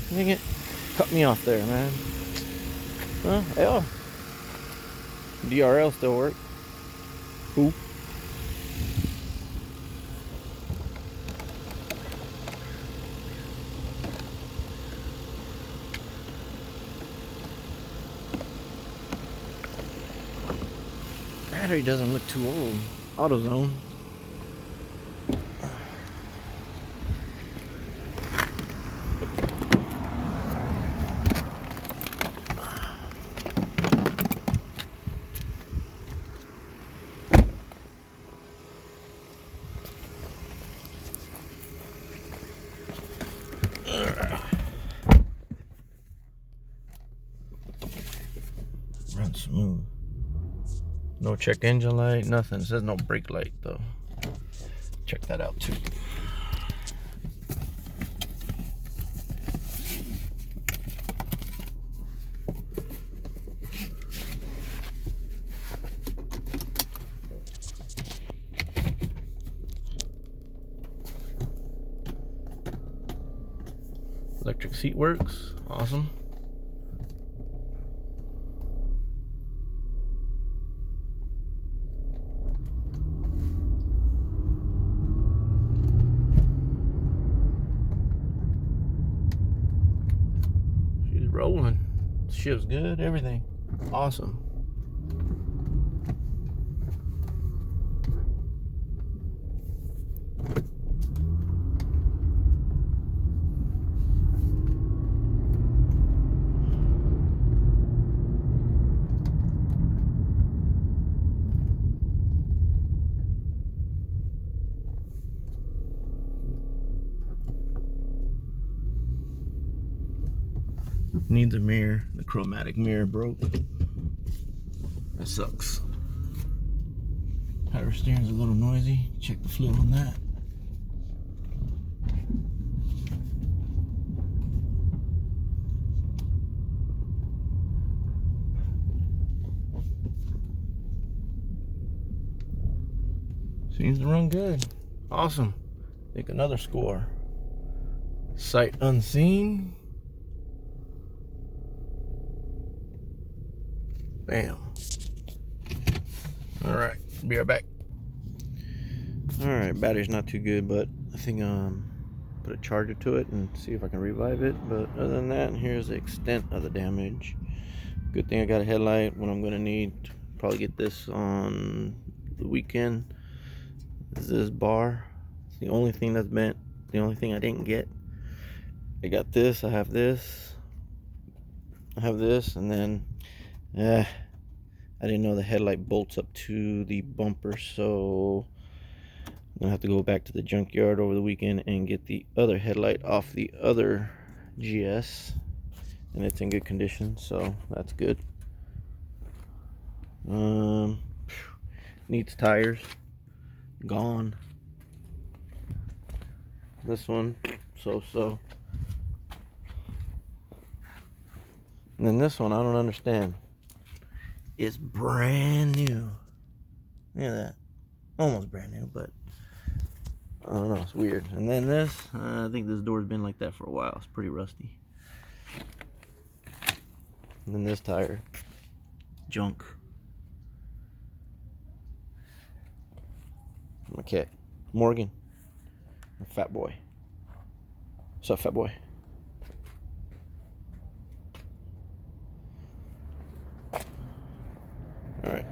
Dang it. Cut me off there, man. Huh? Hell. DRL still work. Cool. Battery doesn't look too old. AutoZone. Run smooth. No check engine light, nothing. It says no brake light though. Check that out too. Electric seat works. Awesome. She's rolling. Shifts good. Everything. Awesome. Needs a mirror. The chromatic mirror broke. That sucks. Power steering's a little noisy. Check the fluid on that. Seems to run good. Awesome. Take another score. Sight unseen. Bam. Alright, be right back. Alright, battery's not too good, but I think put a charger to it and see if I can revive it. But other than that, here's the extent of the damage. Good thing I got a headlight. What I'm gonna need, probably get this on the weekend, is this bar. It's the only thing that's bent, the only thing I didn't get. I got this, I have this, and then I didn't know the headlight bolts up to the bumper, so I'm gonna have to go back to the junkyard over the weekend and get the other headlight off the other GS, and it's in good condition, so that's good. Needs tires, gone. This one, so. And then this one, I don't understand. It's brand new. Look at that. Almost brand new, but I don't know, it's weird. And then this, I think this door's been like that for a while. It's pretty rusty. And then this tire, junk. My cat, Morgan, fat boy. What's up, fat boy? All right.